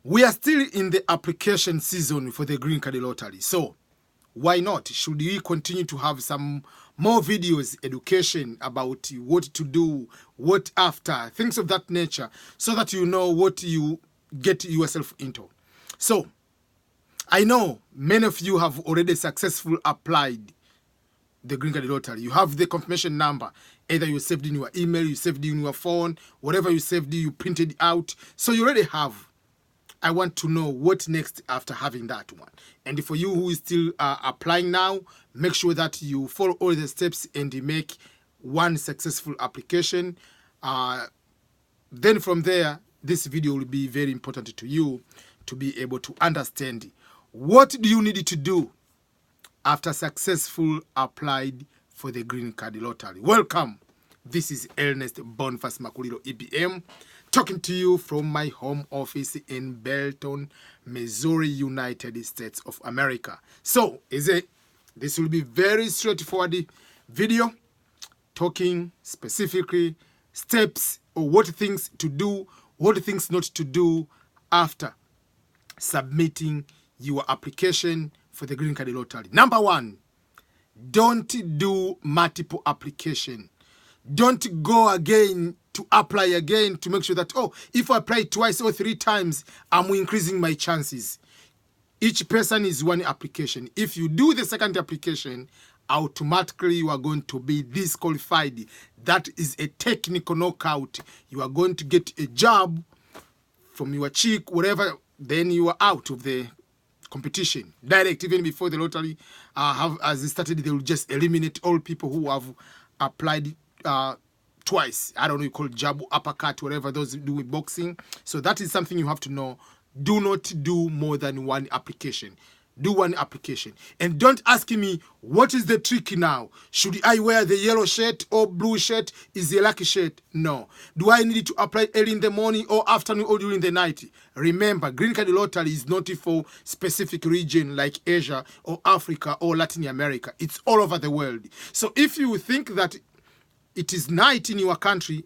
We are still in the application season for the Green Card Lottery. So why not? Should we continue to have some more videos, education about what to do, what after, things of that nature, so that you know what you get yourself into. So I know many of you have already successfully applied the Green Card Lottery. You have the confirmation number. Either you saved in your email, you saved in your phone, whatever you saved, you printed out. So you already have. I want to know what next after having that one. And for you who is still applying now, make sure that you follow all the steps and you make one successful application. Then from there, this video will be very important to you to be able to understand what do you need to do after successful applied for the Green Card Lottery. Welcome. This is Ernest Boniface Makulilo, EBM, talking to you from my home office in Belton, Missouri, United States of America. So, this will be very straightforward video, talking specifically steps or what things to do, what things not to do after submitting your application for the Green Card Lottery. Number one, don't do multiple application. Don't go again to apply again to make sure that, oh, if I apply twice or 3 times, I'm increasing my chances. Each person is one application. If you do the second application, automatically you are going to be disqualified. That is a technical knockout. You are going to get a job from your cheek, whatever, then you are out of the competition. Direct, even before the lottery has started, they will just eliminate all people who have applied twice. I don't know, you call it jab, uppercut, whatever those do with boxing. So that is something you have to know. Do not do more than one application. Do one application. And don't ask me, what is the trick now? Should I wear the yellow shirt or blue shirt? Is the lucky shirt? No. Do I need to apply early in the morning or afternoon or during the night? Remember, Green Card Lottery is not for specific region like Asia or Africa or Latin America. It's all over the world. So if you think that it is night in your country,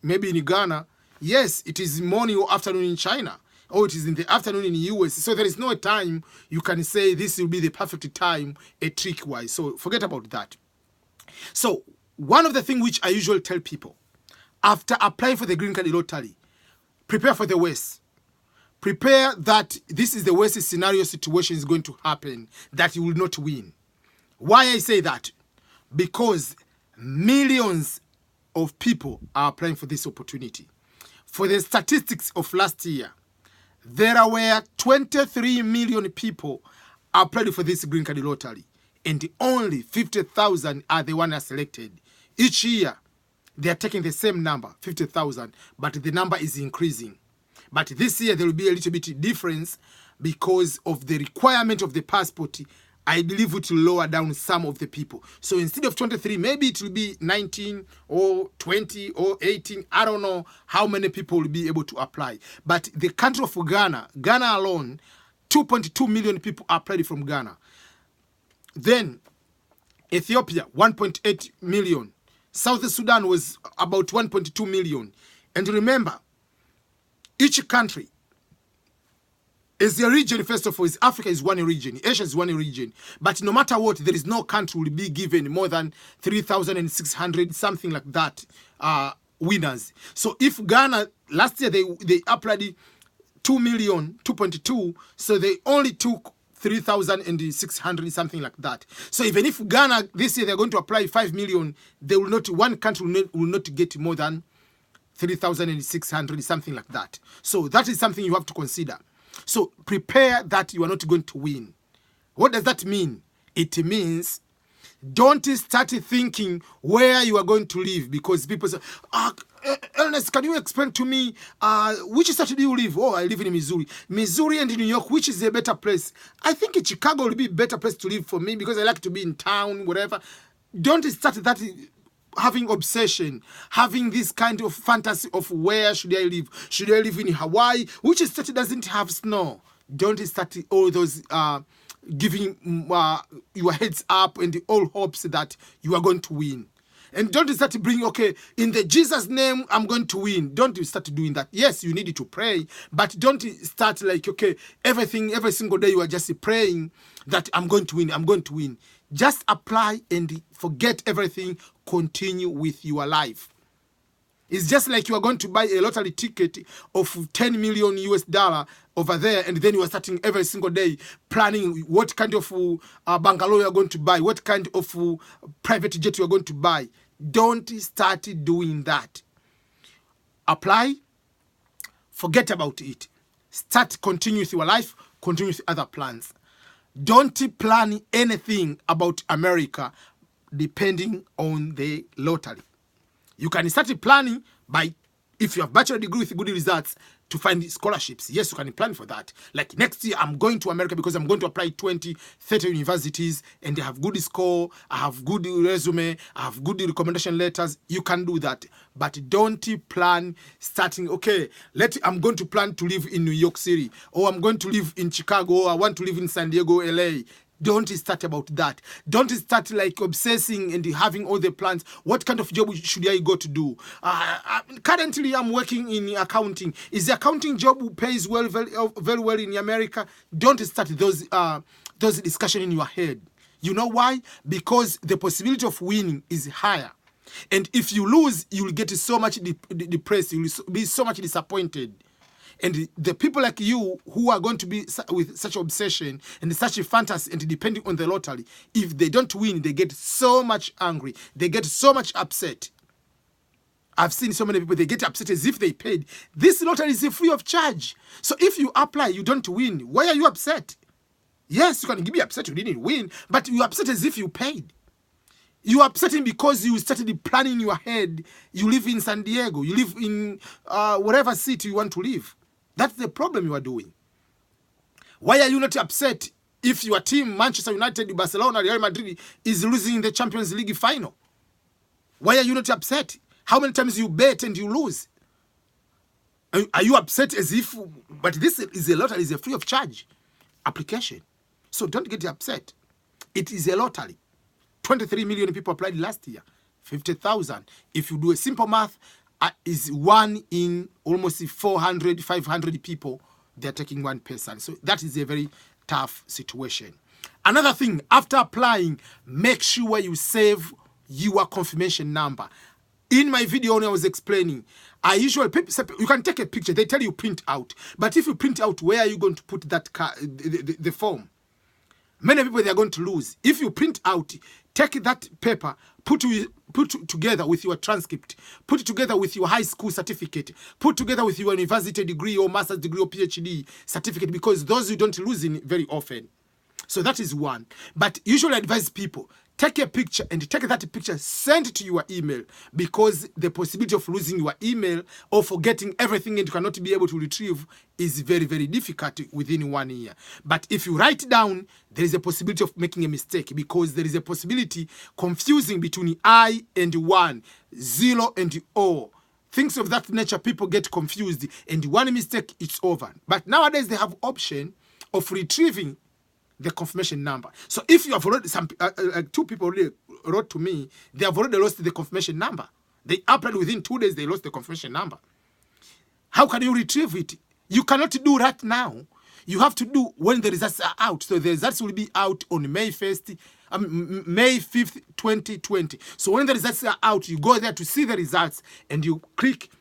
maybe in Ghana, yes, it is morning or afternoon in China, or it is in the afternoon in the US. So there is no time you can say this will be the perfect time, a trick-wise. So forget about that. So one of the things which I usually tell people, after applying for the Green Card Lottery, prepare for the worst. Prepare that this is the worst scenario situation is going to happen, that you will not win. Why I say that? Because millions of people are applying for this opportunity. For the statistics of last year, there were 23 million people applied for this Green Card Lottery, and only 50,000 are the ones selected. Each year, they are taking the same number, 50,000, but the number is increasing. But this year, there will be a little bit difference because of the requirement of the passport. I believe it will lower down some of the people. So instead of 23, maybe it will be 19 or 20 or 18. I don't know how many people will be able to apply. But the country of Ghana alone, 2.2 million people applied from Ghana. Then Ethiopia, 1.8 million. South Sudan was about 1.2 million. And remember, each country is the region, first of all, is Africa is one region, Asia is one region. But no matter what, there is no country will be given more than 3,600, something like that, winners. So if Ghana, last year they applied 2 million, 2.2, so they only took 3,600, something like that. So even if Ghana, this year they're going to apply 5 million, they will not, one country will not get more than 3,600, something like that. So that is something you have to consider. So prepare that you are not going to win. What does that mean? It means don't start thinking where you are going to live, because people say, Ernest, can you explain to me which state do you live? Oh, I live in Missouri. Missouri and New York, which is a better place? I think Chicago will be a better place to live for me because I like to be in town, whatever. Don't start that having obsession, having this kind of fantasy of where should I live? Should I live in Hawaii? Which state doesn't have snow? Don't start all those giving your heads up and all hopes that you are going to win. And don't start to bring, okay, in the Jesus name, I'm going to win. Don't start doing that. Yes, you need to pray, but don't start like, okay, every single day you are just praying that I'm going to win, I'm going to win. Just apply and forget everything. Continue with your life. It's just like you are going to buy a lottery ticket of 10 million US dollar over there, and then you are starting every single day planning what kind of bungalow you are going to buy, what kind of private jet you are going to buy. Don't start doing that. Apply, forget about it. Continue with your life, continue with other plans. Don't plan anything about America depending on the lottery. You can start planning by, if you have bachelor degree with good results, to find scholarships. Yes, you can plan for that. Like next year, I'm going to America because I'm going to apply 20, 30 universities, and they have good score, I have good resume, I have good recommendation letters. You can do that. But don't plan starting, okay, I'm going to plan to live in New York City, or I'm going to live in Chicago, or I want to live in San Diego, LA. Don't start about that. Don't start like obsessing and having all the plans. What kind of job should I go to do? Currently, I'm working in accounting. Is the accounting job who pays well, very well in America? Don't start those discussions in your head. You know why? Because the possibility of winning is higher. And if you lose, you will get so much depressed. You will be so much disappointed. And the people like you who are going to be with such obsession and such a fantasy and depending on the lottery, if they don't win, they get so much angry. They get so much upset. I've seen so many people, they get upset as if they paid. This lottery is free of charge. So if you apply, you don't win. Why are you upset? Yes, you can be upset you didn't win, but you're upset as if you paid. You are upsetting because you started planning in your head. You live in San Diego. You live in whatever city you want to live. That's the problem you are doing. Why are you not upset if your team, Manchester United, Barcelona, Real Madrid, is losing in the Champions League final? Why are you not upset? How many times you bet and you lose? Are you upset as if... But this is a lottery, is a free of charge application. So don't get upset. It is a lottery. 23 million people applied last year. 50,000. If you do a simple math, is 1 in almost 400, 500 people, they're taking one person. So that is a very tough situation. Another thing, after applying, make sure you save your confirmation number. In my video when I was explaining, I usually, you can take a picture, they tell you print out. But if you print out, where are you going to put that the form? Many people, they are going to lose. If you print out, take that paper, put together with your transcript, put it together with your high school certificate, put together with your university degree or master's degree or PhD certificate, because those you don't lose in very often. So that is one. But usually I advise people, take a picture and take that picture, send it to your email, because the possibility of losing your email or forgetting everything and you cannot be able to retrieve is very, very difficult within 1 year. But if you write down, there is a possibility of making a mistake, because there is a possibility confusing between I and 1, 0 and O. Things of that nature, people get confused, and one mistake, it's over. But nowadays they have option of retrieving the confirmation number. So if you have already, two people already wrote to me, they have already lost the confirmation number. They applied within 2 days, they lost the confirmation number. How can you retrieve it? You cannot do that now. You have to do when the results are out. So the results will be out on May 5th, 2020. So when the results are out, you go there to see the results and you click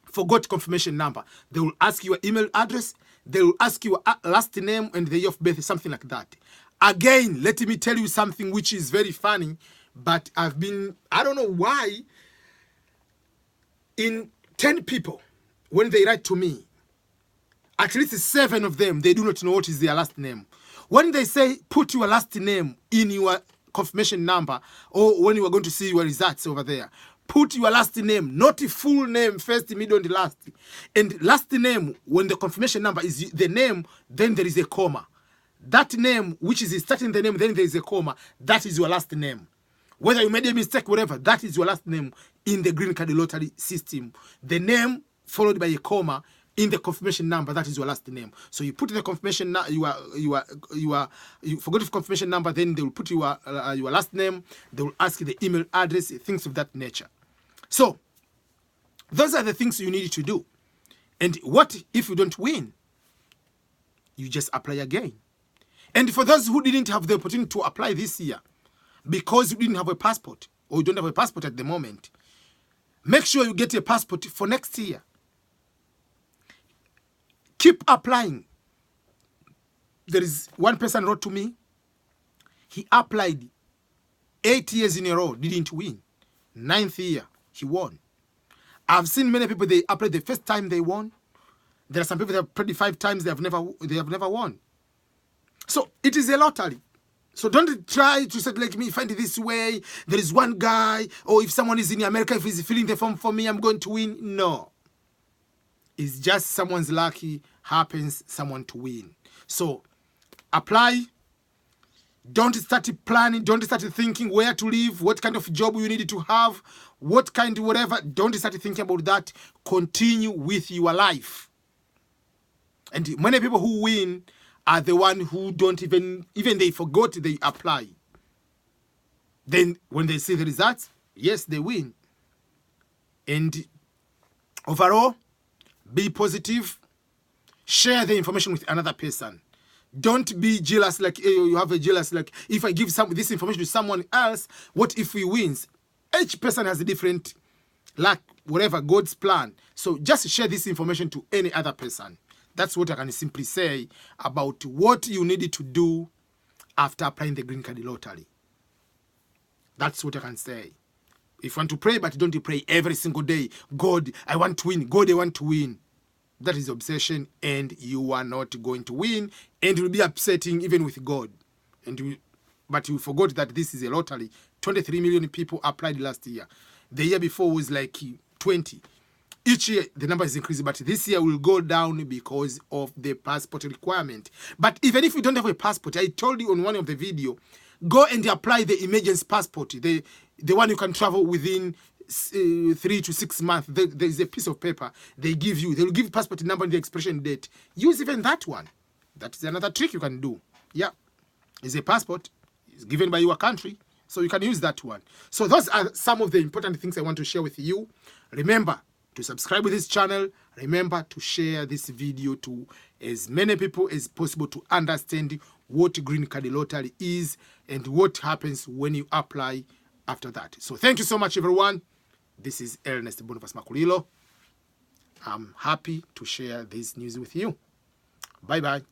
forgot confirmation number. They will ask your email address. They will ask your last name and the year of birth, something like that. Again, let me tell you something which is very funny, but I don't know why, in 10 people, when they write to me, at least 7 of them, they do not know what is their last name. When they say, put your last name in your confirmation number, or when you are going to see your results over there, put your last name, not a full name, first, middle, and last. And last name, when the confirmation number is the name, then there is a comma. That name, which is starting the name, then there is a comma. That is your last name. Whether you made a mistake, whatever, that is your last name in the green card lottery system. The name followed by a comma in the confirmation number, that is your last name. So you put the confirmation, you forgot the confirmation number, then they will put your last name, they will ask you the email address, things of that nature. So those are the things you need to do. And what if you don't win? You just apply again. And for those who didn't have the opportunity to apply this year, because you didn't have a passport, or you don't have a passport at the moment, make sure you get a passport for next year. Keep applying. There is one person wrote to me, he applied 8 years in a row, didn't win. 9th year, he won. I've seen many people, they applied the first time they won. There are some people that have applied 5 times, they have never won. So it is a lottery. So don't try to say, like me, find it this way. There is one guy, or if someone is in America, if he's filling the form for me, I'm going to win. No. It's just someone's lucky happens someone to win. So apply. Don't start planning. Don't start thinking where to live, what kind of job you need to have, what kind of whatever. Don't start thinking about that. Continue with your life. And many people who win are the one who don't even they forgot they apply. Then when they see the results, yes, they win. And overall, be positive. Share the information with another person. Don't be jealous, like you have a jealous, like if I give this information to someone else, what if he wins? Each person has a different luck, whatever, God's plan. So just share this information to any other person. That's what I can simply say about what you need to do after applying the green card lottery. That's what I can say. If you want to pray, but don't pray every single day, God, I want to win. God, I want to win. That is obsession, and you are not going to win, and you'll be upsetting even with God. But you forgot that this is a lottery. 23 million people applied last year. The year before was like 20. Each year, the number is increasing, but this year will go down because of the passport requirement. But even if you don't have a passport, I told you on one of the video, go and apply the emergency passport, the one you can travel within 3 to 6 months. There is a piece of paper they give you. They will give passport number and the expiration date. Use even that one. That is another trick you can do. Yeah, it's a passport. It's given by your country, so you can use that one. So those are some of the important things I want to share with you. Remember to subscribe to this channel. Remember to share this video to as many people as possible to understand what green card lottery is and what happens when you apply after that. So thank you so much, everyone. This is Ernest Boniface Makulilo. I'm happy to share this news with you. Bye-bye.